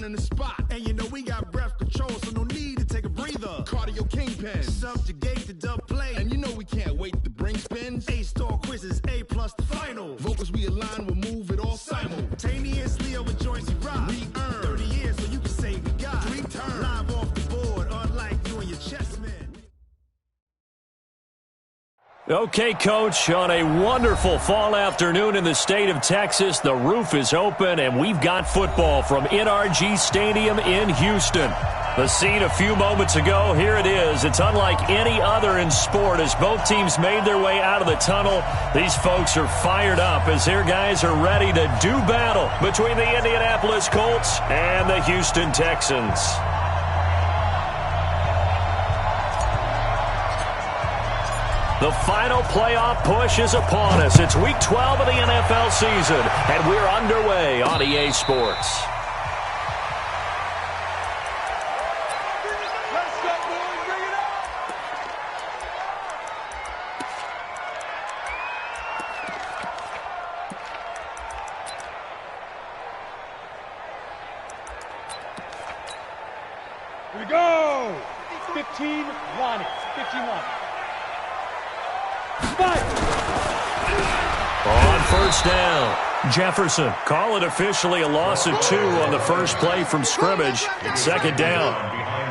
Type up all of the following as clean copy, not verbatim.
in the spot. And you know we got breath control, so no need to take a breather. Cardio kingpin, subjugate the dub play. And you know we can't wait to bring spins. A-star quizzes, A+ the final. Vocals we align, we'll move it all simultaneously over joints we rock. We earn 30 years so you can say we got 3 turns. Live off the board, unlike you and your chessmen. Okay, Coach, on a wonderful fall afternoon in the state of Texas, the roof is open, and we've got football from NRG Stadium in Houston. The scene a few moments ago, here it is. It's unlike any other in sport as both teams made their way out of the tunnel. These folks are fired up as their guys are ready to do battle between the Indianapolis Colts and the Houston Texans. The final playoff push is upon us. It's Week 12 of the NFL season, and we're underway on EA Sports. Here we go! 15 Lonnie. 15-1. On first down, Jefferson. Call it officially a loss of 2 on the first play from scrimmage. Second down.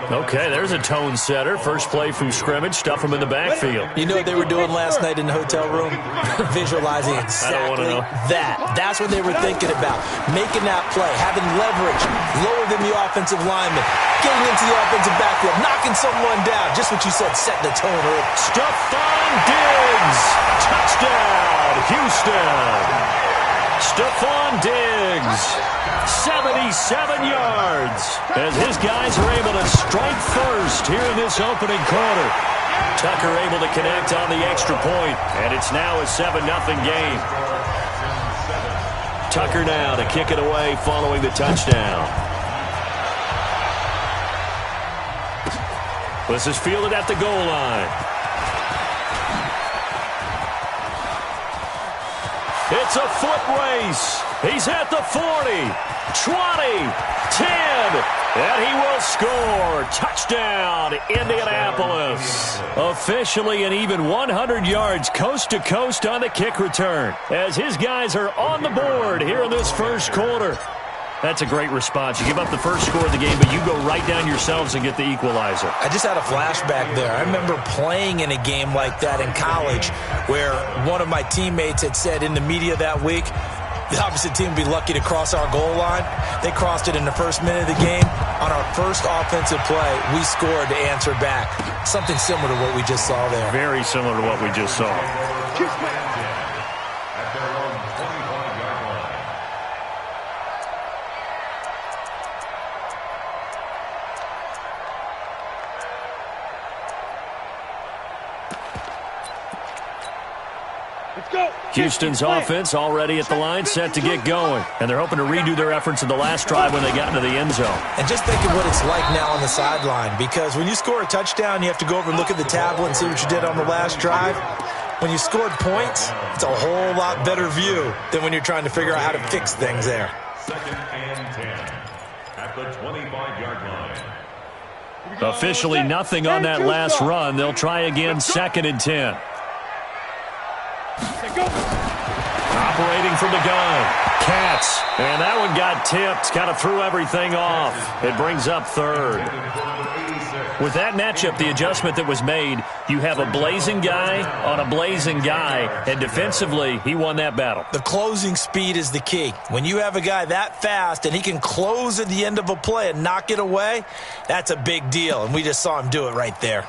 Okay, there's a tone setter. First play from scrimmage, stuff him in the backfield. You know what they were doing last night in the hotel room? Visualizing exactly that. That's what they were thinking about. Making that play, having leverage, lower than the offensive lineman, getting into the offensive backfield, knocking someone down. Just what you said, set the tone early. Stephon Diggs. Touchdown, Houston. Stephon Diggs, 77 yards, as his guys are able to strike first here in this opening quarter. Tucker able to connect on the extra point, and it's now a 7-0 game. Tucker now to kick it away following the touchdown. This is fielded at the goal line. It's a foot race. He's at the 40, 20, 10, and he will score. Touchdown, Indianapolis. Officially an even 100 yards coast to coast on the kick return as his guys are on the board here in this first quarter. That's a great response. You give up the first score of the game, but you go right down yourselves and get the equalizer. I just had a flashback there. I remember playing in a game like that in college where one of my teammates had said in the media that week, the opposite team would be lucky to cross our goal line. They crossed it in the first minute of the game. On our first offensive play, we scored to answer back. Something similar to what we just saw there. Very similar to what we just saw. Houston's offense already at the line, set to get going. And they're hoping to redo their efforts in the last drive when they got into the end zone. And just think of what it's like now on the sideline, because when you score a touchdown, you have to go over and look at the tablet and see what you did on the last drive. When you scored points, it's a whole lot better view than when you're trying to figure out how to fix things there. 2nd and 10 at the 25-yard line. Officially nothing on that last run. They'll try again 2nd and 10. Operating from the gun, Katz, and that one got tipped, kind of threw everything off. It brings up 3rd. With that matchup, the adjustment that was made, you have a blazing guy on a blazing guy, and defensively, he won that battle. The closing speed is the key. When you have a guy that fast and he can close at the end of a play and knock it away, that's a big deal, and we just saw him do it right there.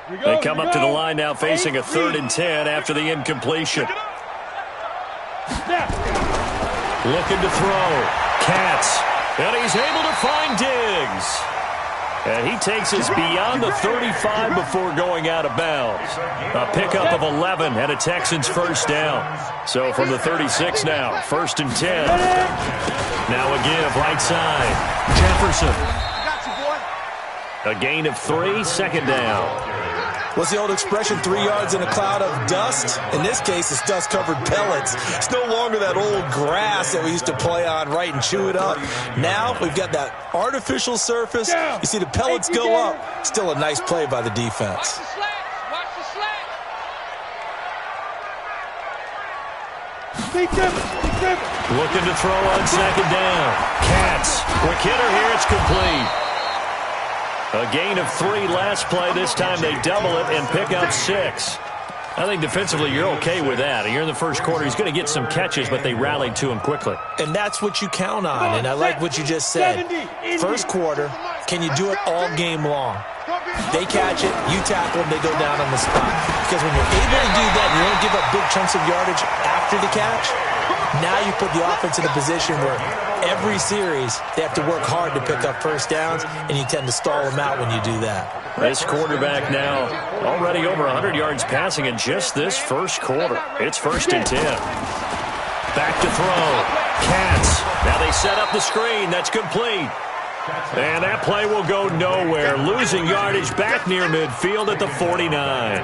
They come up to the line now facing a 3rd and 10 after the incompletion. Looking to throw. Katz. And he's able to find Diggs. And he takes us beyond the 35 before going out of bounds. A pickup of 11 and a Texans first down. So from the 36 now, 1st and 10. Now a give right side. Jefferson. A gain of 3, 2nd down. What's the old expression, 3 yards in a cloud of dust? In this case, it's dust-covered pellets. It's no longer that old grass that we used to play on, right, and chew it up. Now we've got that artificial surface. You see the pellets go up. Still a nice play by the defense. Looking to throw on second down. Katz, quick hitter here, it's complete. A gain of 3 last play. This time they double it and pick up 6. I think defensively you're okay with that. You're in the first quarter. He's going to get some catches, but they rallied to him quickly. And that's what you count on, and I like what you just said. First quarter, can you do it all game long? They catch it, you tackle them, they go down on the spot. Because when you're able to do that, you don't give up big chunks of yardage after the catch. Now you put the offense in a position where every series they have to work hard to pick up first downs, and you tend to stall them out when you do that. This quarterback now already over 100 yards passing in just this first quarter. It's 1st and 10. Back to throw. Katz. Now they set up the screen. That's complete. And that play will go nowhere. Losing yardage back near midfield at the 49.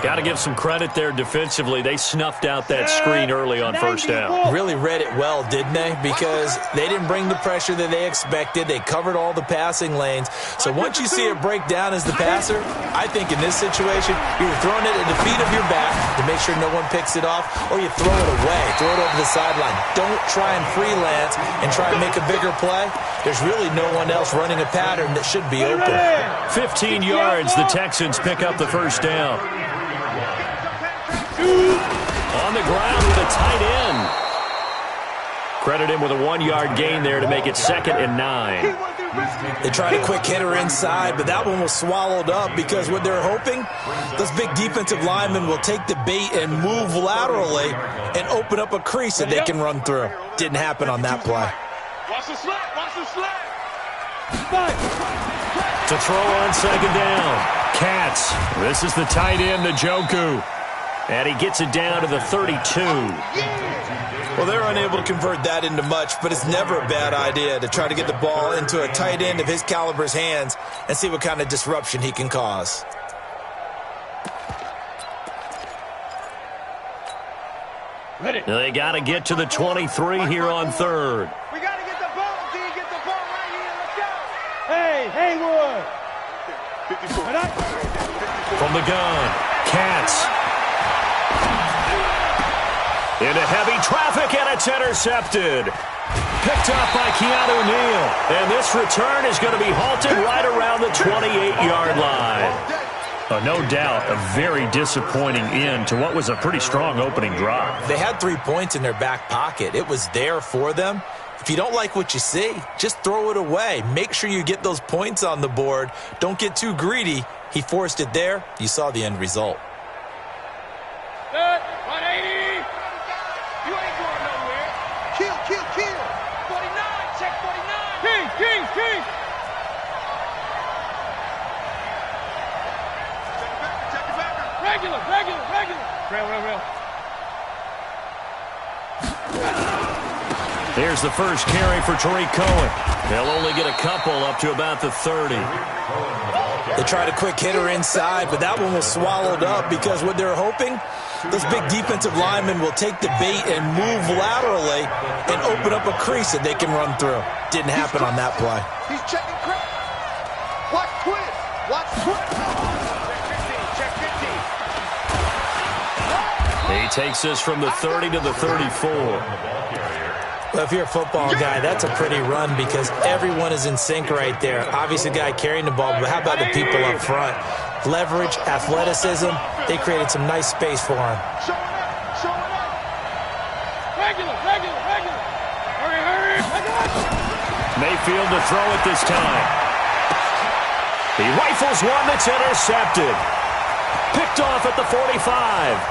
Got to give some credit there defensively. They snuffed out that screen early on first down. Really read it well, didn't they? Because they didn't bring the pressure that they expected. They covered all the passing lanes. So once you see it break down as the passer, I think in this situation, you're throwing it at the feet of your back to make sure no one picks it off, or you throw it away, throw it over the sideline. Don't try and freelance and try and make a bigger play. There's really no one else running a pattern that should be open. 15 yards, the Texans pick up the first down. On the ground with a tight end. Credit him with a 1-yard gain there to make it 2nd and 9. They tried a quick hitter inside, but that one was swallowed up because what they're hoping, those big defensive linemen will take the bait and move laterally and open up a crease that they can run through. Didn't happen on that play. Watch the slap, watch the slap. To throw on second down. Katz. This is the tight end, Njoku. And he gets it down to the 32. Well, they're unable to convert that into much, but it's never a bad idea to try to get the ball into a tight end of his caliber's hands and see what kind of disruption he can cause. They got to get to the 23 here on 3rd. We got to get the ball, D. Get the ball right here. Let's go. Hey, Haywood. From the gun, Katz. Into heavy traffic, and it's intercepted. Picked up by Keanu Neal. And this return is going to be halted right around the 28-yard line. No doubt a very disappointing end to what was a pretty strong opening drive. They had 3 points in their back pocket. It was there for them. If you don't like what you see, just throw it away. Make sure you get those points on the board. Don't get too greedy. He forced it there. You saw the end result. 180. You ain't going nowhere. Kill. 49, check 49. King. Check it back. Regular. Real. Here's the first carry for Tariq Cohen. They'll only get a couple up to about the 30. They tried a quick hitter inside, but that one was swallowed up because what they're hoping, those big defensive linemen will take the bait and move laterally and open up a crease that they can run through. Didn't happen on that play. He's checking crap. Watch twist. Check 15. He takes this from the 30 to the 34. Well, if you're a football guy, that's a pretty run because everyone is in sync right there. Obviously, the guy carrying the ball, but how about the people up front? Leverage, athleticism, they created some nice space for him. Showing up. Regular. Hurry. Mayfield to throw it this time. He rifles one that's intercepted. Picked off at the 45.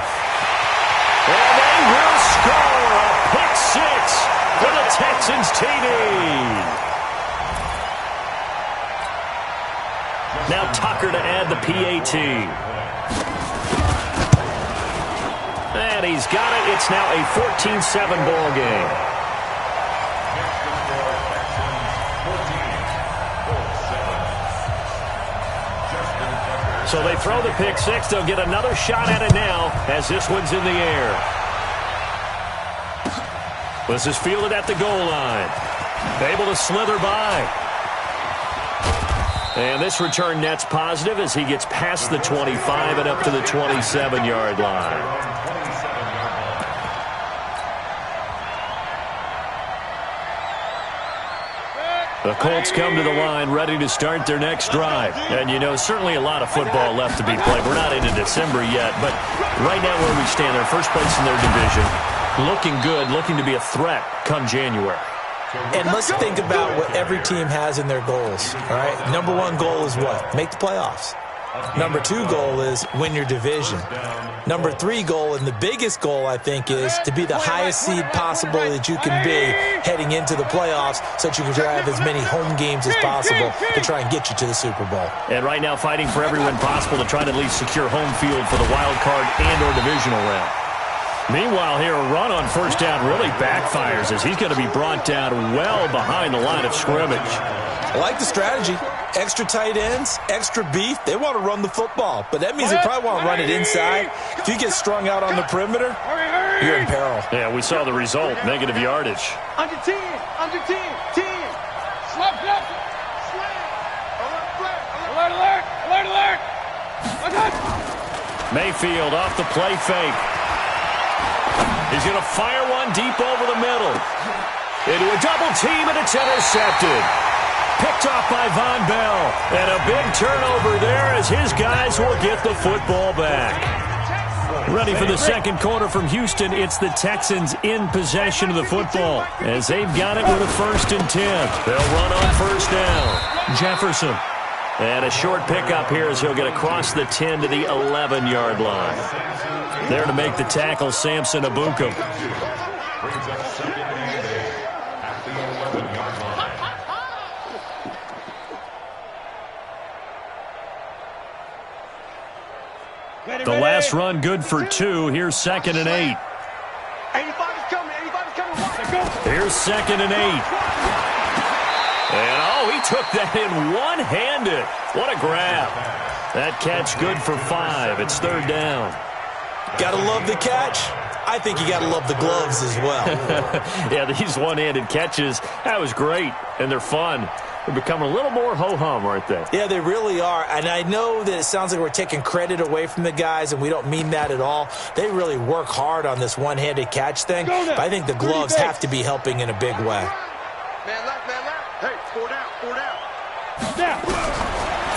And they will score a pick six for the Texans TD. Now Tucker to add the PAT. And he's got it. It's now a 14-7 ball game. So they throw the pick six. They'll get another shot at it now as this one's in the air. This is fielded at the goal line. Able to slither by. And this return net's positive as he gets past the 25 and up to the 27-yard line. The Colts come to the line ready to start their next drive. And, you know, certainly a lot of football left to be played. We're not into December yet, but right now where we stand, they're first place in their division. Looking good, looking to be a threat come January. And let's think about what every team has in their goals, all right? Number one goal is what? Make the playoffs. Number two goal is win your division. Number three goal, and the biggest goal, I think, is to be the highest seed possible that you can be heading into the playoffs so that you can drive as many home games as possible to try and get you to the Super Bowl. And right now fighting for every win possible to try to at least secure home field for the wild card and or divisional round. Meanwhile, here, a run on first down really backfires as he's going to be brought down well behind the line of scrimmage. I like the strategy. Extra tight ends, extra beef. They want to run the football, but that means they probably want to run it inside. If you get strung out on the perimeter, you're in peril. Yeah, we saw the result, negative yardage. Under 10, under 10, 10. Slap, slap, slam. Alert, alert, alert, alert, alert. Mayfield off the play fake. He's going to fire one deep over the middle. Into a double team, and it's intercepted. Picked off by Von Bell. And a big turnover there as his guys will get the football back. Ready for the second quarter from Houston. It's the Texans in possession of the football as they've got it with a 1st and 10. They'll run on first down. Jefferson. And a short pickup here as he'll get across the 10 to the 11-yard line. There to make the tackle, Samson Abukum. Brings up second and 8 at the 11-yard line. The last run good for 2. Here's 2nd and 8. 85 is coming, 85 is coming. Here's 2nd and 8. And, he took that in one-handed. What a grab. That catch good for 5. It's 3rd down. Gotta love the catch. I think you gotta love the gloves as well. Yeah, these one-handed catches, that was great, and they're fun. They're becoming a little more ho-hum, aren't they? Yeah, they really are. And I know that it sounds like we're taking credit away from the guys, and we don't mean that at all. They really work hard on this one-handed catch thing, but I think the gloves have to be helping in a big way. Man left, man left. Hey, 4 down, 4 down. Down.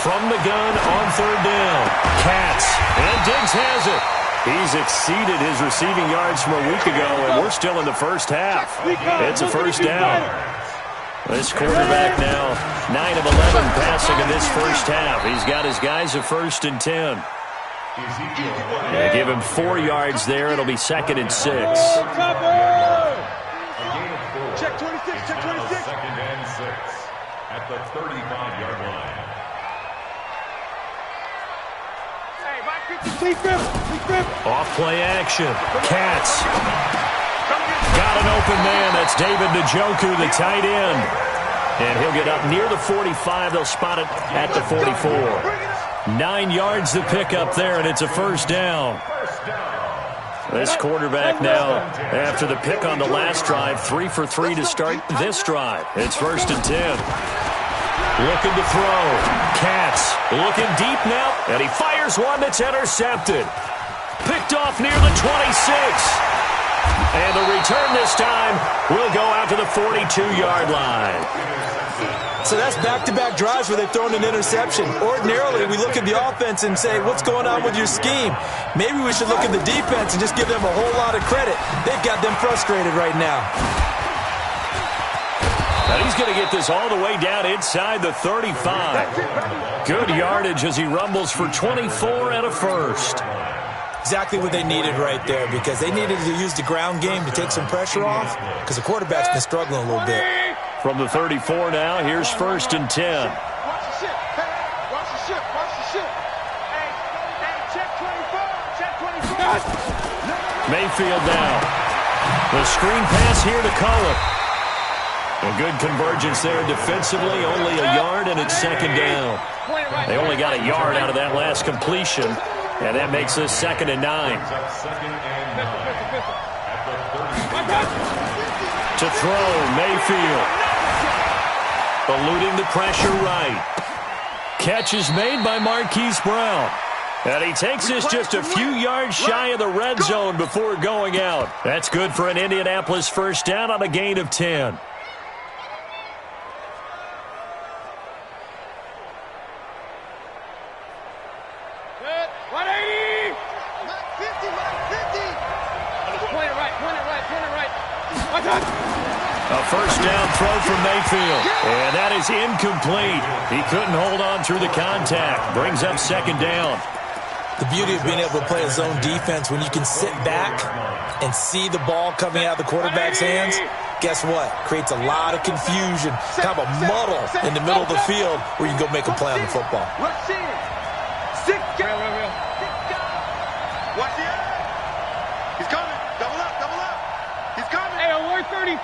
From the gun on 3rd down. Katz, and Diggs has it. He's exceeded his receiving yards from a week ago, and we're still in the first half. It's a 1st down. This quarterback now, 9 of 11 passing in this first half. He's got his guys a 1st and 10. Yeah, give him 4 yards there. It'll be 2nd and 6. Check 26, check 26. 2nd and 6 at the 35-yard line. Off play action. Katz. Got an open man. That's David Njoku, the tight end. And he'll get up near the 45. They'll spot it at the 44. 9 yards to pick up there, and it's a 1st down. This quarterback now, after the pick on the last drive, 3 for 3 to start this drive. It's 1st and 10. Looking to throw. Katz looking deep now, and he fires one that's intercepted. Picked off near the 26. And the return this time will go out to the 42-yard line. So that's back-to-back drives where they've thrown an interception. Ordinarily, we look at the offense and say, what's going on with your scheme? Maybe we should look at the defense and just give them a whole lot of credit. They've got them frustrated right now. Now he's going to get this all the way down inside the 35. Good yardage as he rumbles for 24 and a 1st. Exactly what they needed right there, because they needed to use the ground game to take some pressure off, because the quarterback's been struggling a little bit. From the 34 now, here's 1st and 10. Watch the ship. Hey, watch the ship. Watch the ship. Hey, check 24. Check 24. Mayfield now. The screen pass here to Cullen. A good convergence there defensively, only a yard, and it's second down. They only got a yard out of that last completion, and that makes this 2nd and 9. To throw, Mayfield. Eluding the pressure right. Catch is made by Marquise Brown. And he takes this just a few yards shy of the red zone before going out. That's good for an Indianapolis first down on a gain of 10. A first down throw from Mayfield. And that is incomplete. He couldn't hold on through the contact. Brings up second down. The beauty of being able to play a zone defense, when you can sit back and see the ball coming out of the quarterback's hands, guess what? Creates a lot of confusion, kind of a muddle in the middle of the field where you can go make a play on the football. Watch the end. He's coming. Double up. He's coming. Hey, alert 33.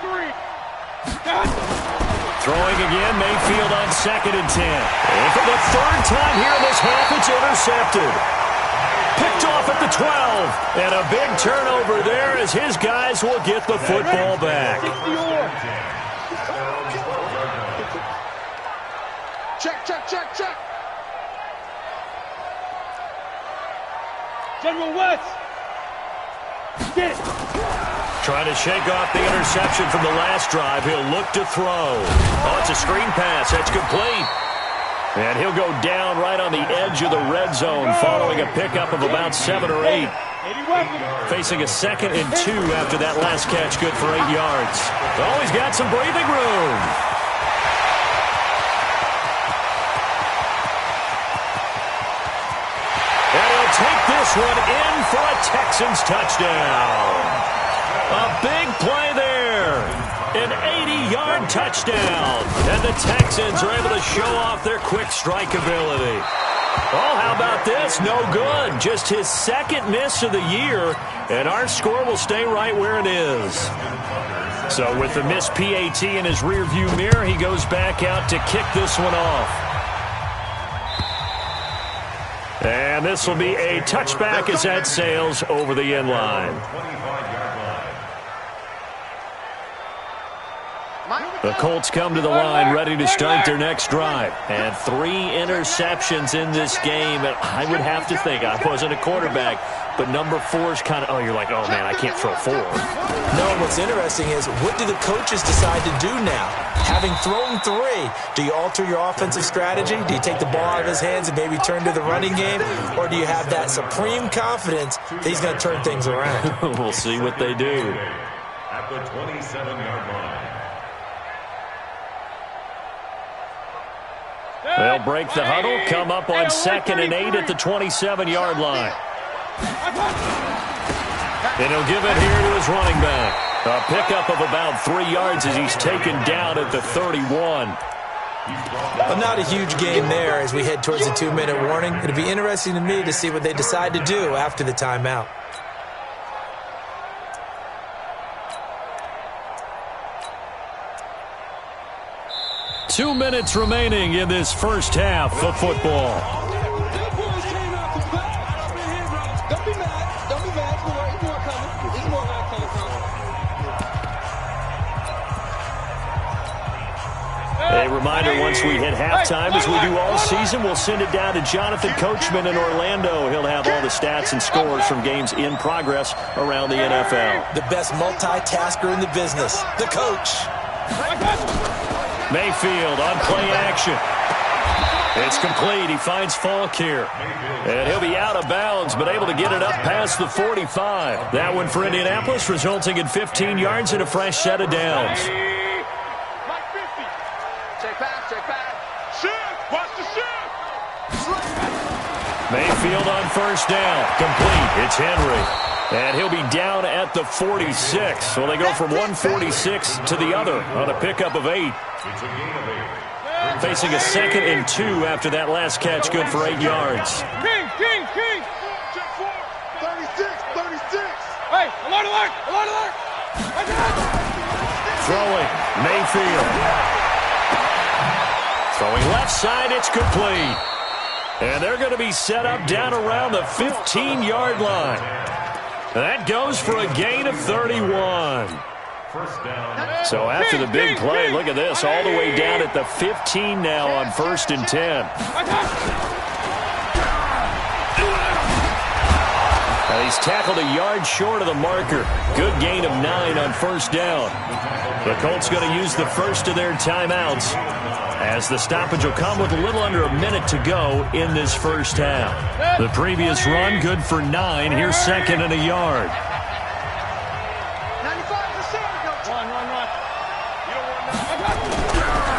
Throwing again, Mayfield on 2nd and 10. And for the 3rd time here in this half, it's intercepted. Picked off at the 12. And a big turnover there as his guys will get the football back. Check. General West. Get it. Trying to shake off the interception from the last drive. He'll look to throw. Oh, it's a screen pass. That's complete. And he'll go down right on the edge of the red zone following a pickup of about 7 or 8. Facing a 2nd and 2 after that last catch. Good for 8 yards. Oh, he's got some breathing room. And he'll take this one in for a Texans touchdown. A big play there. An 80-yard touchdown. And the Texans are able to show off their quick strike ability. Oh, how about this? No good. Just his 2nd miss of the year. And our score will stay right where it is. So with the missed PAT in his rearview mirror, he goes back out to kick this one off. And this will be a touchback as that sails over the end line. The Colts come to the line ready to start their next drive. And 3 interceptions in this game. And I would have to think, I wasn't a quarterback, but number 4 is kind of, oh, you're like, oh, man, I can't throw 4. No, what's interesting is, what do the coaches decide to do now? Having thrown 3, do you alter your offensive strategy? Do you take the ball out of his hands and maybe turn to the running game? Or do you have that supreme confidence that he's going to turn things around? We'll see what they do. At the 27-yard line. They'll break the huddle, come up on 2nd and 8 at the 27-yard line. And he'll give it here to his running back. A pickup of about 3 yards as he's taken down at the 31. Well, not a huge gain there as we head towards the 2-minute warning. It'll be interesting to me to see what they decide to do after the timeout. Two minutes remaining in this first half of football. A reminder, once we hit halftime, as we do all season, we'll send it down to Jonathan Coachman in Orlando. He'll have all the stats and scores from games in progress around the NFL. The best multitasker in the business, the coach. Mayfield on play action. It's complete. He finds Falk here. And he'll be out of bounds, but able to get it up past the 45. That one for Indianapolis, resulting in 15 yards and a fresh set of downs. Check back. Shift. Watch the shift. Mayfield on first down. Complete. It's Henry. And he'll be down at the 46. So they go from 146 to the other on a pickup of 8. Facing a 2nd and 2 after that last catch. Good for 8 yards. King. 36. Hey, alert. Throwing, Mayfield. Throwing left side, it's complete. And they're going to be set up down around the 15-yard line. That goes for a gain of 31. First down. So after the big play, look at this, all the way down at the 15 now on 1st and 10. He's tackled a yard short of the marker. Good gain of 9 on 1st down. The Colts going to use the first of their timeouts as the stoppage will come with a little under a minute to go in this first half. The previous run good for 9. Here's 2nd and a yard.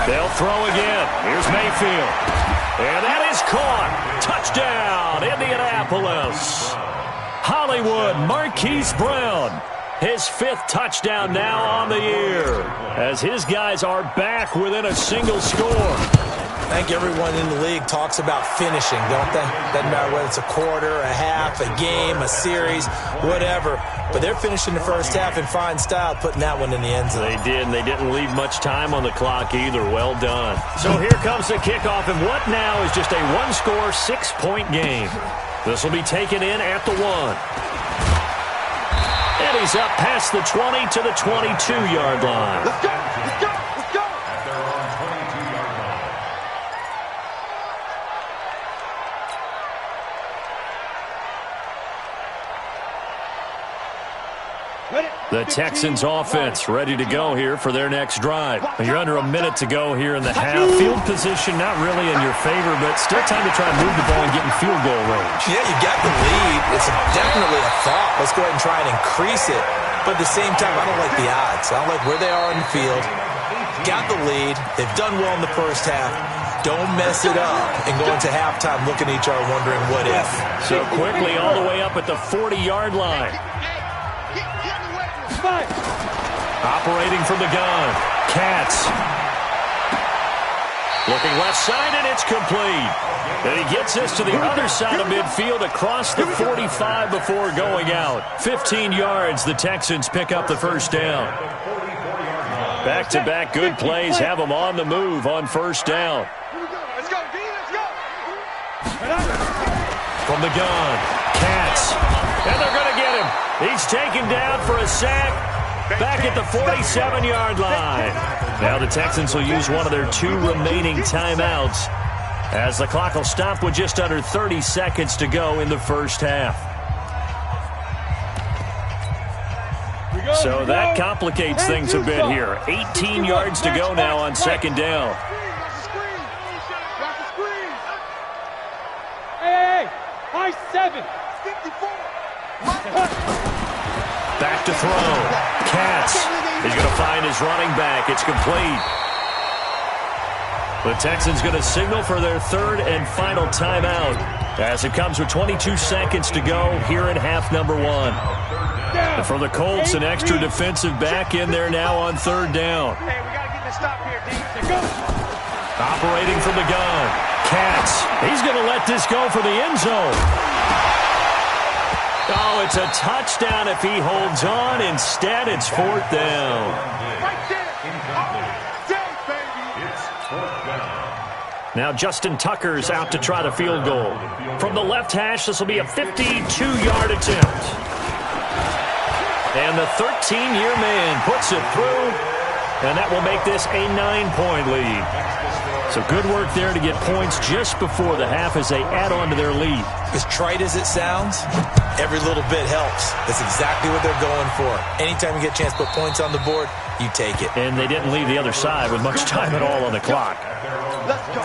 They'll throw again. Here's Mayfield. And that is caught. Touchdown, Indianapolis. Hollywood, Marquise Brown. His 5th touchdown now on the year as his guys are back within a single score. I think everyone in the league talks about finishing, don't they? Doesn't matter whether it's a quarter, a half, a game, a series, whatever. But they're finishing the first half in fine style, putting that one in the end zone. They did, and they didn't leave much time on the clock either. Well done. So here comes the kickoff, and what now is just a one-score, 6-point game. This will be taken in at the 1. And he's up past the 20 to the 22-yard line. Let's go! Let's go! Let's go! At their own 22-yard line. The Texans offense ready to go here for their next drive. You're under a minute to go here in the half. Field position not really in your favor, but still time to try and move the ball and get in field goal range. Yeah, you got the lead. It's definitely a thought. Let's go ahead and try and increase it. But at the same time, I don't like the odds. I don't like where they are in the field. Got the lead. They've done well in the first half. Don't mess it up and go into halftime looking at each other wondering what if. So quickly all the way up at the 40-yard line. Operating from the gun. Katz. Looking left side, and it's complete. And he gets this to the other side of midfield across the 45 before going out. 15 yards, the Texans pick up the first down. Back-to-back good plays have them on the move on first down. Let's go, D, let's go! From the gun, Katz. And they're going to get him. He's taken down for a sack. Back at the 47-yard line. Now the Texans will use one of their 2 remaining timeouts as the clock will stop with just under 30 seconds to go in the first half. So that complicates things a bit here. 18 yards to go now on second down. Hey, high 7. 54. Back to throw. Katz. He's going to find his running back. It's complete. The Texans going to signal for their 3rd and final timeout as it comes with 22 seconds to go here in half number 1. And for the Colts, an extra defensive back in there now on 3rd down. Hey, we got to get this stop here, D. Go. Operating from the gun. Katz. He's going to let this go for the end zone. Oh, it's a touchdown if he holds on. Instead, it's 4th down. Right there. Baby. It's 4th down. Now Justin Tucker's out to try the field goal. From the left hash, this will be a 52-yard attempt. And the 13-year man puts it through, and that will make this a 9-point lead. So good work there to get points just before the half as they add on to their lead. As trite as it sounds, every little bit helps. That's exactly what they're going for. Anytime you get a chance to put points on the board, you take it. And they didn't leave the other side with much time at all on the clock. Let's go.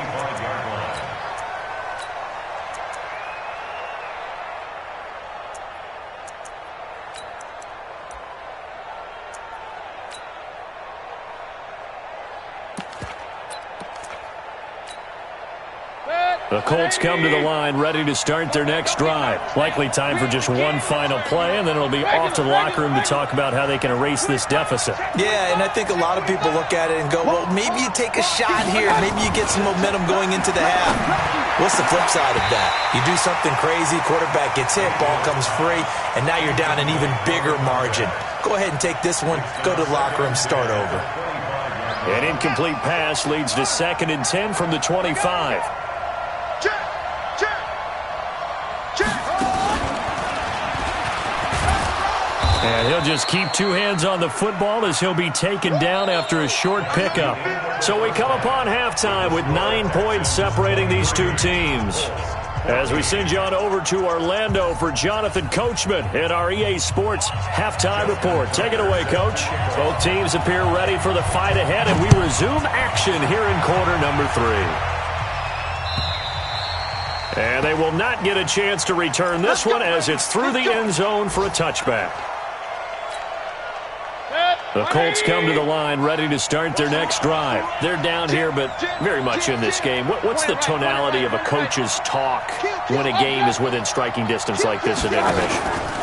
The Colts come to the line ready to start their next drive. Likely time for just one final play, and then it'll be off to the locker room to talk about how they can erase this deficit. Yeah, and I think a lot of people look at it and go, well, maybe you take a shot here. Maybe you get some momentum going into the half. What's the flip side of that? You do something crazy, quarterback gets hit, ball comes free, and now you're down an even bigger margin. Go ahead and take this one, go to the locker room, start over. An incomplete pass leads to 2nd and 10 from the 25. And he'll just keep two hands on the football as he'll be taken down after a short pickup. So we come upon halftime with 9 points separating these two teams. As we send you on over to Orlando for Jonathan Coachman in our EA Sports Halftime Report. Take it away, Coach. Both teams appear ready for the fight ahead, and we resume action here in quarter number 3. And they will not get a chance to return this one as it's through the end zone for a touchback. The Colts come to the line ready to start their next drive. They're down here, but very much in this game. What's the tonality of a coach's talk when a game is within striking distance like this at intermission?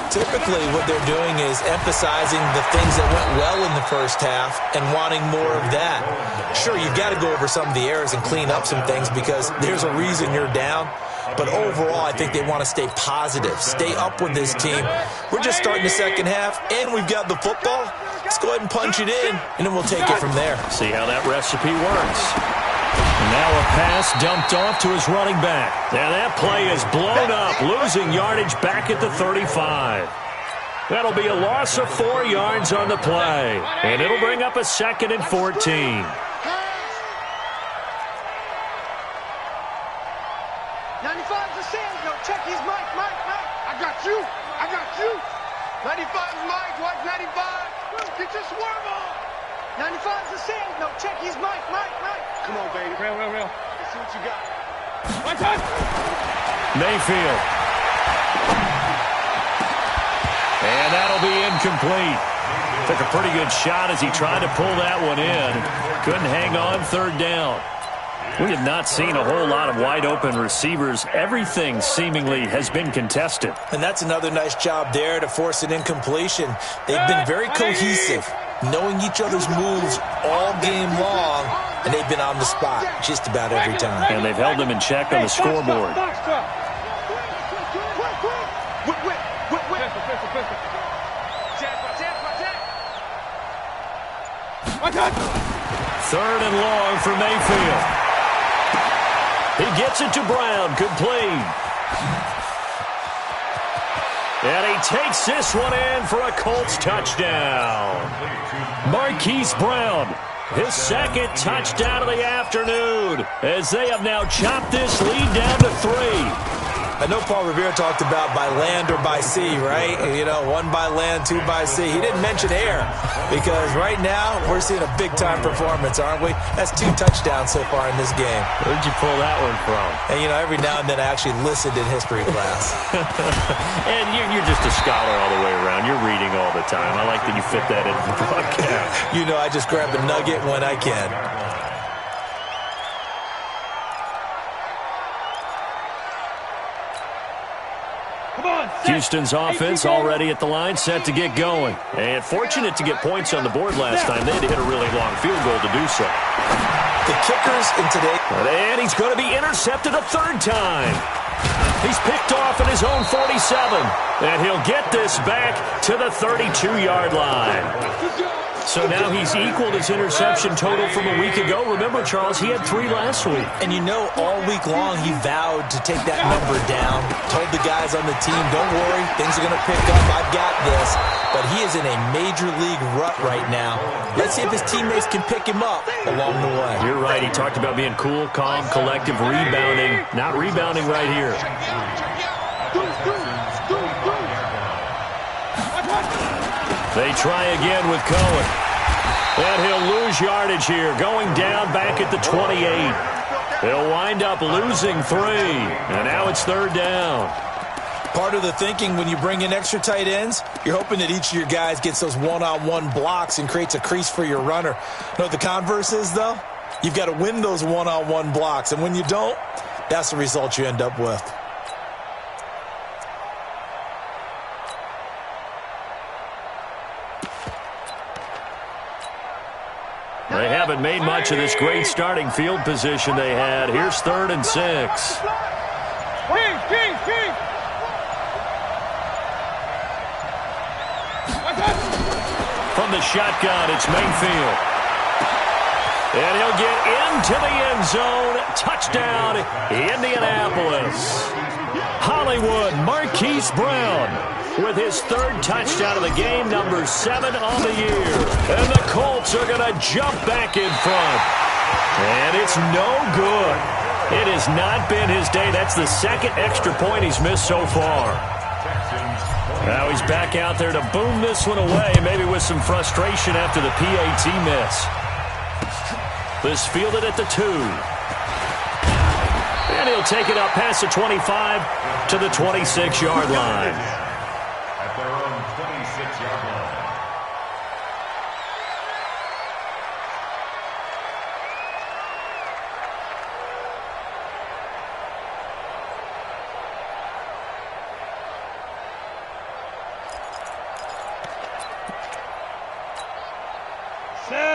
Typically, what they're doing is emphasizing the things that went well in the first half and wanting more of that. Sure, you've got to go over some of the errors and clean up some things because there's a reason you're down. But overall, I think they want to stay positive, stay up with this team. We're just starting the second half, and we've got the football. Let's go ahead and punch it in, and then we'll take it from there. See how that recipe works. Now a pass dumped off to his running back. Now that play is blown up, losing yardage back at the 35. That'll be a loss of 4 yards on the play, and it'll bring up a 2nd and 14. 95's the sand. No, check his Mike. I got you. 95's Mike. Watch 95. Get your swerve on. 95's the sand. No, check his Mike. Come on, baby. Real. Let's see what you got. One touch. Mayfield. And that'll be incomplete. Took a pretty good shot as he tried to pull that one in. Couldn't hang on 3rd down. We have not seen a whole lot of wide-open receivers. Everything seemingly has been contested. And that's another nice job there to force an incompletion. They've been very cohesive, knowing each other's moves all game long, and they've been on the spot just about every time. And they've held them in check on the scoreboard. Third and long for Mayfield. He gets it to Brown, complete. And he takes this one in for a Colts touchdown. Marquise Brown, his 2nd touchdown of the afternoon, as they have now chopped this lead down to 3. I know Paul Revere talked about by land or by sea, right? You know, 1 by land, 2 by sea. He didn't mention air because right now we're seeing a big-time performance, aren't we? That's 2 touchdowns so far in this game. Where'd you pull that one from? And, you know, every now and then I actually listened in history class. And you're just a scholar all the way around. You're reading all the time. I like that you fit that into the broadcast. You know, I just grab a nugget when I can. Houston's offense already at the line, set to get going. And fortunate to get points on the board last time. They had to hit a really long field goal to do so. The kickers in today. And he's going to be intercepted a 3rd time. He's picked off at his own 47. And he'll get this back to the 32-yard line. So now he's equaled his interception total from a week ago. Remember, Charles, he had 3 last week. And you know, all week long he vowed to take that number down. Told the guys on the team, don't worry, things are going to pick up. I've got this. But he is in a major league rut right now. Let's see if his teammates can pick him up along the way. You're right. He talked about being cool, calm, collective, rebounding. Not rebounding right here. They try again with Cohen. And he'll lose yardage here, going down back at the 28. He'll wind up losing 3. And now it's 3rd down. Part of the thinking when you bring in extra tight ends, you're hoping that each of your guys gets those one-on-one blocks and creates a crease for your runner. You know what the converse is, though? You've got to win those one-on-one blocks. And when you don't, that's the result you end up with. They haven't made much of this great starting field position they had. Here's 3rd and 6. From the shotgun, it's Mayfield. And he'll get into the end zone. Touchdown, Indianapolis. Hollywood Marquise Brown with his 3rd touchdown of the game, number 7 on the year. And the Colts are going to jump back in front. And it's no good. It has not been his day. That's the 2nd extra point he's missed so far. Now he's back out there to boom this one away, maybe with some frustration after the PAT miss. This fielded at the 2. And he'll take it up past the 25 to the 26-yard line. At their own 26-yard line.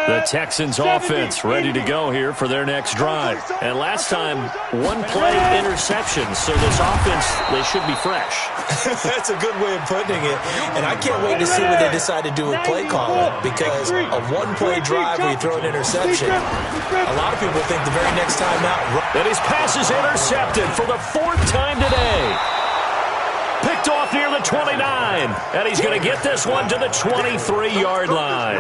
The Texans offense ready to go here for their next drive. And last time, 1 play interception. So this offense, they should be fresh. That's a good way of putting it. And I can't wait to see what they decide to do with play calling. Because a 1-play drive where you throw an interception, a lot of people think the very next time out. And his pass is intercepted for the 4th time today. Picked off near the 29. And he's going to get this one to the 23-yard line.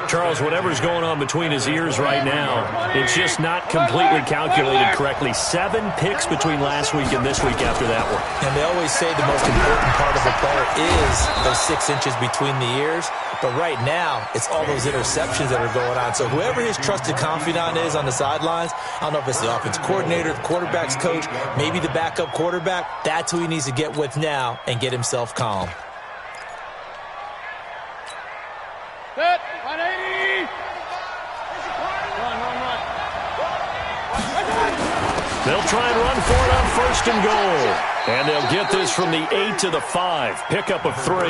Charles, whatever's going on between his ears right now, it's just not completely calculated correctly. 7 picks between last week and this week after that one. And they always say the most important part of a player is those 6 inches between the ears. But right now, it's all those interceptions that are going on. So whoever his trusted confidant is on the sidelines, I don't know if it's the offense coordinator, the quarterback's coach, maybe the backup quarterback, that's who he needs to get with now and get himself calm. Set, 180. Run. They'll try and run for it on 1st and goal. And they'll get this from the 8 to the 5. Pickup of 3.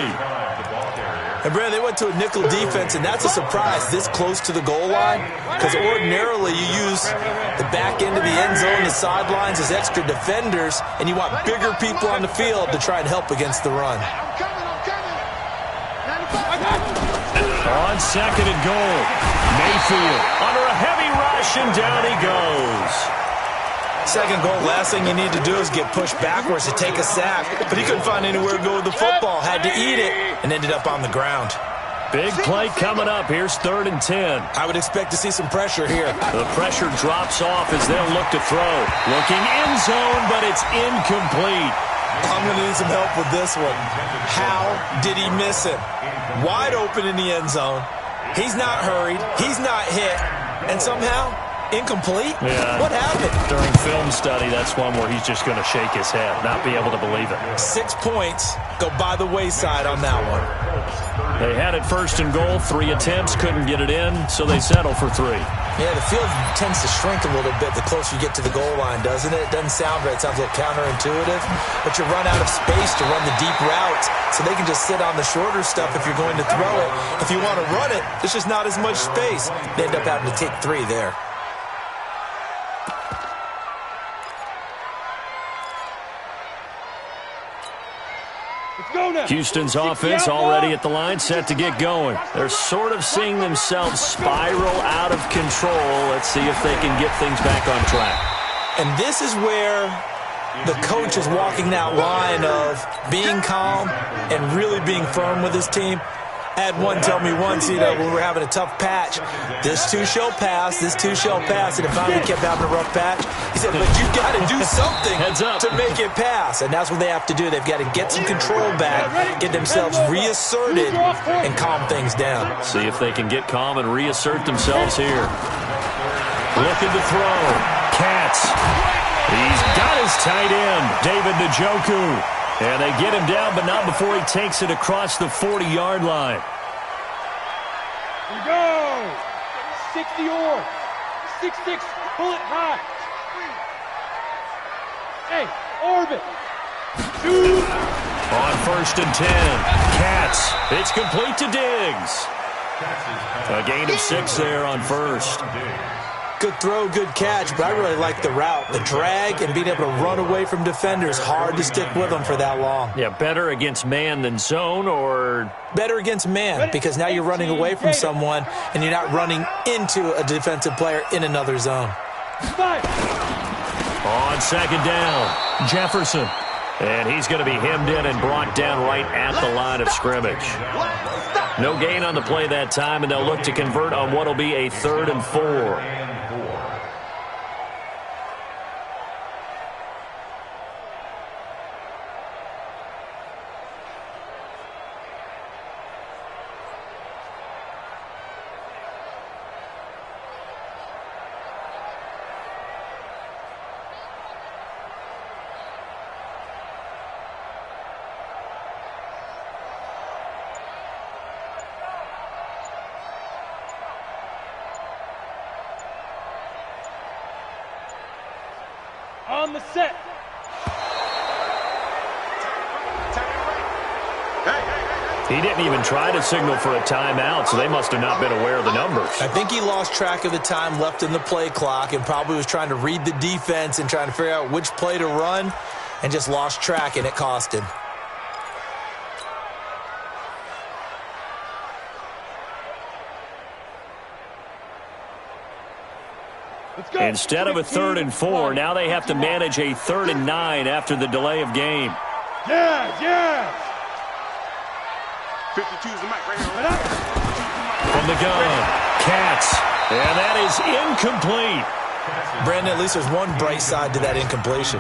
And, Brad, they went to a nickel defense, and that's a surprise this close to the goal line. Because ordinarily you use the back end of the end zone, the sidelines as extra defenders, and you want bigger people on the field to try and help against the run. On 2nd and goal, Mayfield under a heavy rush, and down he goes. 2nd goal, last thing you need to do is get pushed backwards to take a sack. But he couldn't find anywhere to go with the football, had to eat it, and ended up on the ground. Big play coming up. Here's 3rd and 10. I would expect to see some pressure here. The pressure drops off as they'll look to throw. Looking end zone, but it's incomplete. I'm going to need some help with this one. How did he miss it? Wide open in the end zone. He's not hurried. He's not hit. And somehow, incomplete? Yeah. What happened? During film study, that's one where he's just going to shake his head, not be able to believe it. 6 points go by the wayside on that one. They had it 1st and goal, 3 attempts, couldn't get it in, so they settle for 3. Yeah, the field tends to shrink a little bit the closer you get to the goal line, doesn't it? It doesn't sound right. It sounds a little counterintuitive. But you run out of space to run the deep routes, so they can just sit on the shorter stuff if you're going to throw it. If you want to run it, there's just not as much space. They end up having to take 3 there. Houston's offense already at the line, set to get going. They're sort of seeing themselves spiral out of control. Let's see if they can get things back on track. And this is where the coach is walking that line of being calm and really being firm with his team. I had one tell me once, when we were having a tough patch, this too shall pass, this too shall pass, and it finally kept having a rough patch. He said, but you got to do something to make it pass, and that's what they have to do. They've got to get some control back, get themselves reasserted, and calm things down. See if they can get calm and reassert themselves here. Looking to throw. Katz. He's got his tight end, David Njoku. And they get him down, but not before he takes it across the 40-yard line. Here we go. 60 or 6-6. Pull it high. Hey, orbit. On 1st and 10, Katz. It's complete to Diggs. A gain of 6 there on 1st. Good throw, good catch, but I really like the route. The drag and being able to run away from defenders, hard to stick with them for that long. Yeah, better against man than zone, or? Better against man, because now you're running away from someone and you're not running into a defensive player in another zone. On 2nd down, Jefferson. And he's going to be hemmed in and brought down right at the line of scrimmage. No gain on the play that time, and they'll look to convert on what will be a 3rd and 4. On the set. He didn't even try to signal for a timeout, so they must have not been aware of the numbers. I think he lost track of the time left in the play clock and probably was trying to read the defense and trying to figure out which play to run and just lost track, and it cost him. Instead of a 3rd and 4, now they have to manage a 3rd and 9 after the delay of game. Yeah. 52's the mic right here. From the gun, Katz. And that is incomplete. Brandon, at least there's one bright side to that incompletion.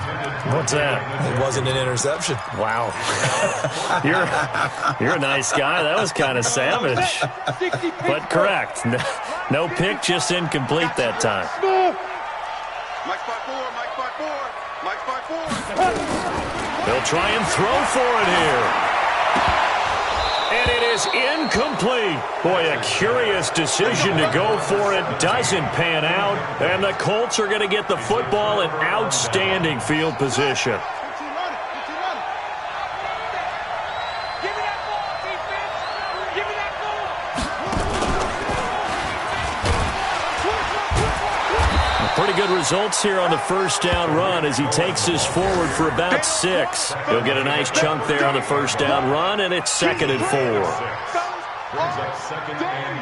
What's that? It wasn't an interception. Wow. You're a nice guy. That was kind of savage. But correct. No pick, just incomplete that time. Mike spot 4, Mike spot 4, Mike spot 4. They'll try and throw for it here. And it is incomplete. Boy, a curious decision to go for it. Doesn't pan out. And the Colts are going to get the football in outstanding field position. Pretty good results here on the 1st down run as he takes this forward for about 6. He'll get a nice chunk there on the 1st down run, and it's 2nd and 4. Brings up 2nd and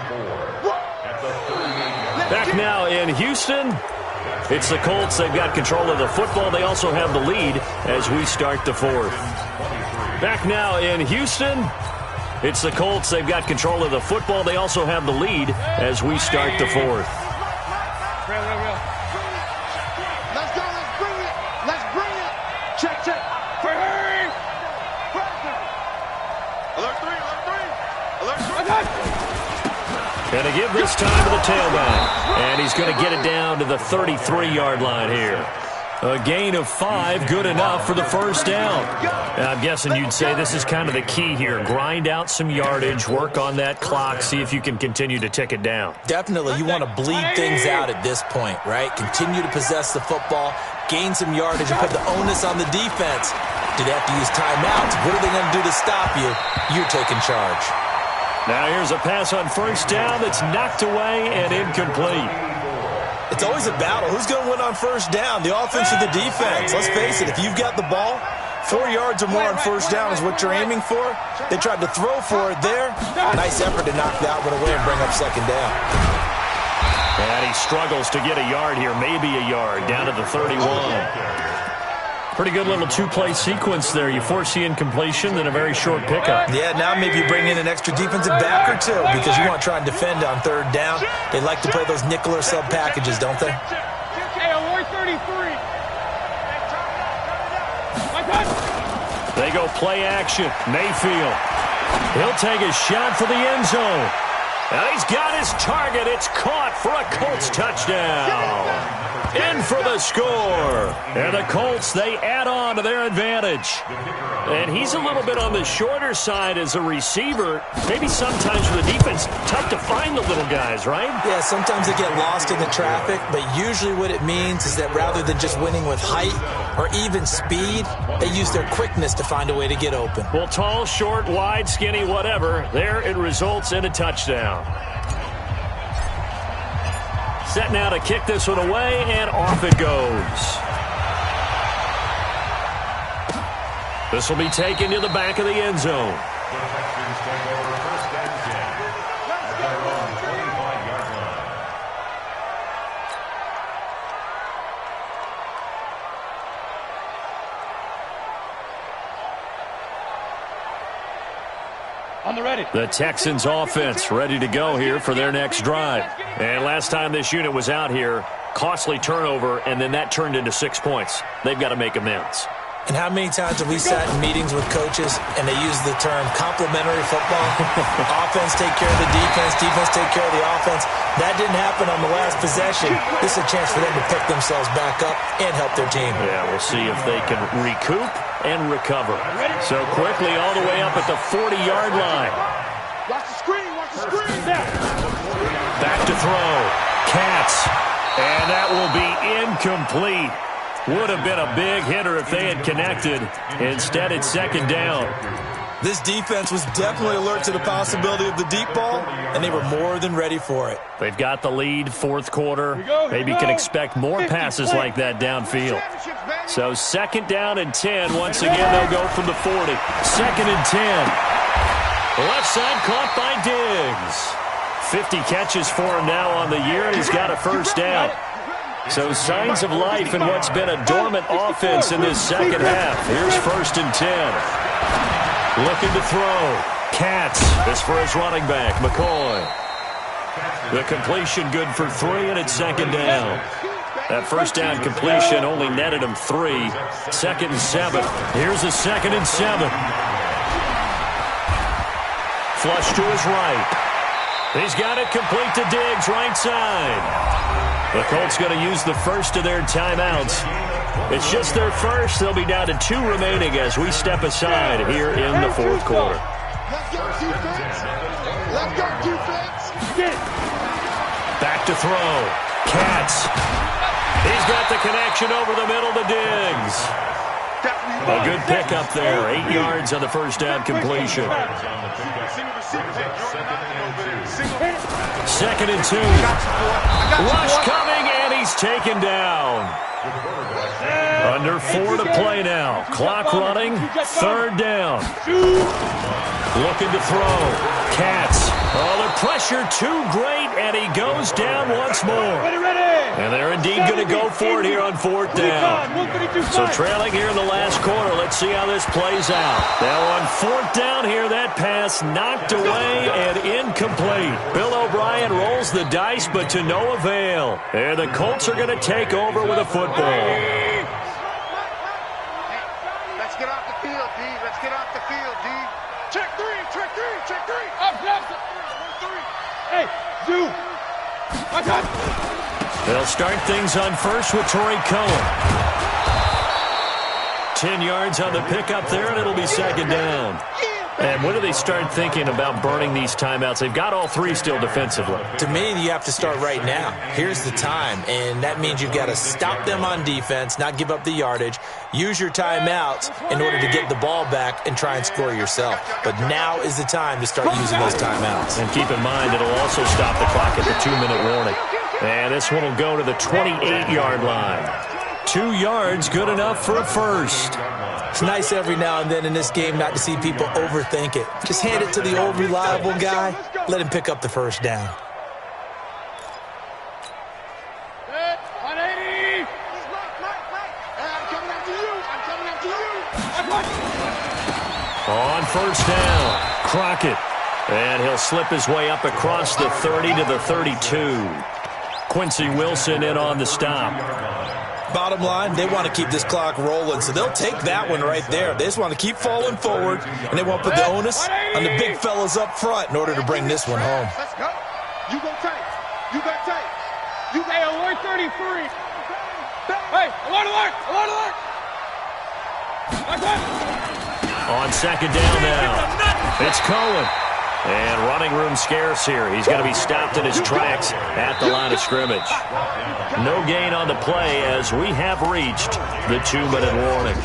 4 at the 38. Back now in Houston. It's the Colts. They've got control of the football. They also have the lead as we start the 4th. Back now in Houston. It's the Colts. They've got control of the football. They also have the lead as we start the 4th. Check. Alert 3. And to give this time to the tailback. And he's going to get it down to the 33-yard line here. A gain of 5, good enough for the 1st down. And I'm guessing you'd say this is kind of the key here. Grind out some yardage, work on that clock, see if you can continue to tick it down. Definitely. You want to bleed things out at this point, right? Continue to possess the football, gain some yardage, and put the onus on the defense. Do they have to use timeouts? What are they going to do to stop you? You're taking charge. Now here's a pass on 1st down that's knocked away and incomplete. It's always a battle. Who's going to win on 1st down, the offense or the defense? Let's face it, if you've got the ball, 4 yards or more on 1st down is what you're aiming for. They tried to throw for it there. Nice effort to knock that one away and bring up 2nd down. And he struggles to get a yard here, maybe a yard, down to the 31. Pretty good little 2-play sequence there. You force the incompletion, then a very short pickup. Yeah, now maybe you bring in an extra defensive back or 2 because you want to try and defend on 3rd down. They like to play those nickel or sub packages, don't they? Hey, alert 33. They go play action. Mayfield. He'll take a shot for the end zone. And he's got his target. It's caught for a Colts touchdown. In for the score. And the Colts, they add on to their advantage. And he's a little bit on the shorter side as a receiver. Maybe sometimes for the defense, tough to find the little guys, right? Yeah, sometimes they get lost in the traffic, but usually what it means is that rather than just winning with height or even speed, they use their quickness to find a way to get open. Well, tall, short, wide, skinny, whatever, there it results in a touchdown. Set now to kick this one away, and off it goes. This will be taken to the back of the end zone. The Texans offense ready to go here for their next drive. And last time this unit was out here, costly turnover, and then that turned into 6 points. They've got to make amends. And how many times have we sat in meetings with coaches and they use the term complementary football? Offense take care of the defense, defense take care of the offense. That didn't happen on the last possession. This is a chance for them to pick themselves back up and help their team. Yeah, we'll see if they can recoup and recover. So quickly all the way up at the 40-yard line. Watch the screen, watch the screen. Back to throw. Katz. And that will be incomplete. Would have been a big hitter if they had connected. Instead, it's second down. This defense was definitely alert to the possibility of the deep ball, and they were more than ready for it. They've got the lead, fourth quarter. Maybe can expect more passes like that downfield. So second down and 10. Once again, they'll go from the 40. Second and 10. Left side caught by Diggs. 50 catches for him now on the year, and he's got a first down. So signs of life in what's been a dormant offense in this second half. Here's first and 10. Looking to throw. Katz is for his running back, McCoy. The completion good for 3, and it's second down. That first down completion only netted him 3. Second and 7. Here's a second and 7. Flush to his right. He's got it complete to Diggs, right side. The Colts going to use the first of their timeouts. It's just their first. They'll be down to 2 remaining as we step aside here in the fourth quarter. Let's go, defense. Let's go, defense. Back to throw. Katz. He's got the connection over the middle to Diggs. A good pickup there. 8 yards on the first down completion. Second and 2. Rush coming, and he's taken down. Under 4 to play now. Clock running. Third down. Looking to throw. Katz. Oh, the pressure too great, and he goes down once more. And they're indeed going to go for it here on fourth down. So trailing here in the last quarter. Let's see how this plays out. Now on fourth down here, that pass knocked away and incomplete. Bill O'Brien rolls the dice, but to no avail. And the Colts are going to take over with a football. Let's get off the field, D. Let's get off the field, D. Check 3, check 3, check 3. Up, left. 1, 3. Hey, Zoo. Watch out. They'll start things on first with Torrey Cohen. 10 yards on the pickup there, and it'll be second down. And when do they start thinking about burning these timeouts? They've got all 3 still defensively. To me, you have to start right now. Here's the time, and that means you've got to stop them on defense, not give up the yardage, use your timeouts in order to get the ball back and try and score yourself. But now is the time to start using those timeouts. And keep in mind, it'll also stop the clock at the 2-minute warning. And this one will go to the 28-yard line. 2 yards, good enough for a first. It's nice every now and then in this game not to see people overthink it. Just hand it to the old reliable guy. Let him pick up the first down. 180. I'm coming after you. I'm coming after you. On first down, Crockett. And he'll slip his way up across the 30 to the 32. Quincy Wilson in on the stop. Bottom line, they want to keep this clock rolling, so they'll take that one right there. They just want to keep falling forward, and they want to put the onus on the big fellas up front in order to bring this one home. Let's go. You go tight. You got tight. You got alert 33. Hey, alert, alert, alert, alert. On second down now, it's Cohen. And running room scarce here. He's going to be stopped in his tracks at the line of scrimmage. No gain on the play as we have reached the 2-minute warning.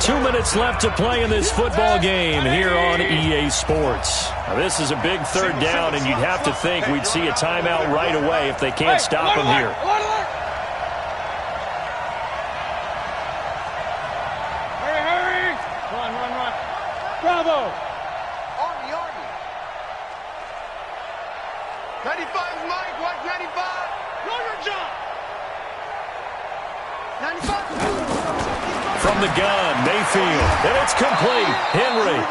2 minutes left to play in this football game here on EA Sports. Now, this is a big third down, and you'd have to think we'd see a timeout right away if they can't stop him here. Hurry! Run! Bravo! Army! 95, Mike! What? 95! Know your job! 95! From the gun, Mayfield, and it's complete. Henry.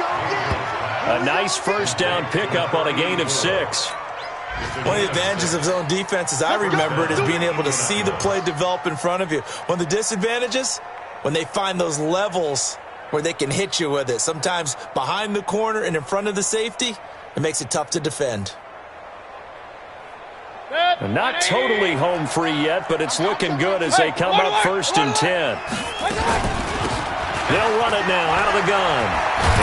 A nice first down pickup on a gain of 6. One of the advantages of zone defense, as I remember it, is being able to see the play develop in front of you. One of the disadvantages, when they find those levels where they can hit you with it, sometimes behind the corner and in front of the safety, it makes it tough to defend. Not totally home free yet, but it's looking good as they come up 1st and 10. They'll run it now out of the gun.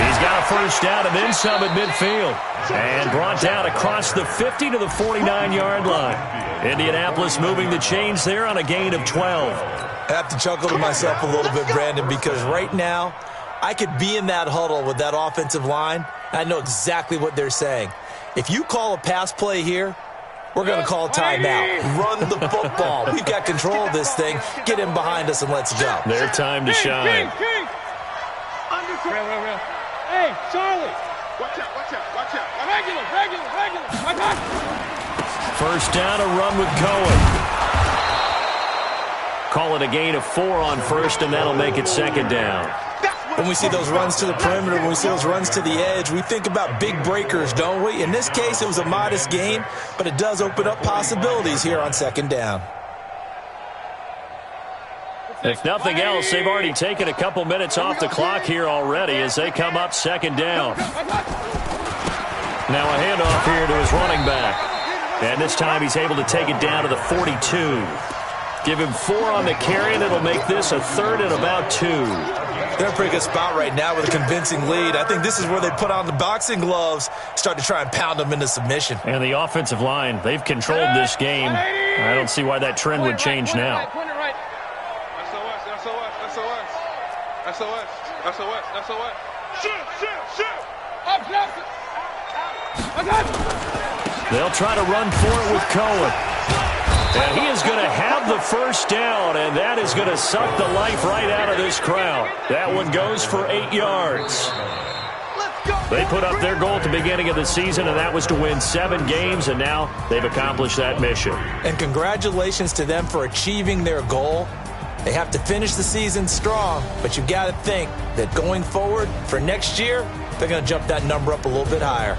He's got a first down and then some at midfield. And brought down across the 50 to the 49-yard line. Indianapolis moving the chains there on a gain of 12. I have to chuckle to myself a little bit, Brandon, because right now I could be in that huddle with that offensive line. And I know exactly what they're saying. If you call a pass play here, we're going to call timeout. Run the football. We've got control of this thing. Get in behind us and let's go. Their time to shine. Hey, Charlie. Watch out. Regular. First down, a run with Cohen. Call it a gain of 4 on first, and that'll make it second down. When we see those runs to the perimeter, when we see those runs to the edge, we think about big breakers, don't we? In this case, it was a modest gain, but it does open up possibilities here on second down. If nothing else, they've already taken a couple minutes off the clock here already as they come up second down. Now a handoff here to his running back. And this time he's able to take it down to the 42. Give him 4 on the carry, and it'll make this a 3rd and about 2. They're in a pretty good spot right now with a convincing lead. I think this is where they put on the boxing gloves, start to try and pound them into submission. And the offensive line, they've controlled this game. I don't see why that trend would change now. SOS. Shoot. They'll try to run for it with Cohen. And he is going to have the first down, and that is going to suck the life right out of this crowd. That one goes for 8 yards. They put up their goal at the beginning of the season, and that was to win 7 games, and now they've accomplished that mission. And congratulations to them for achieving their goal. They have to finish the season strong, but you've got to think that going forward for next year, they're going to jump that number up a little bit higher.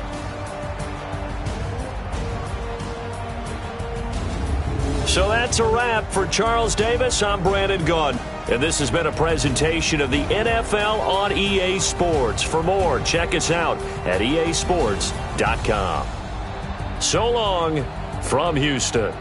So that's a wrap for Charles Davis. I'm Brandon Gunn, and this has been a presentation of the NFL on EA Sports. For more, check us out at easports.com. So long from Houston.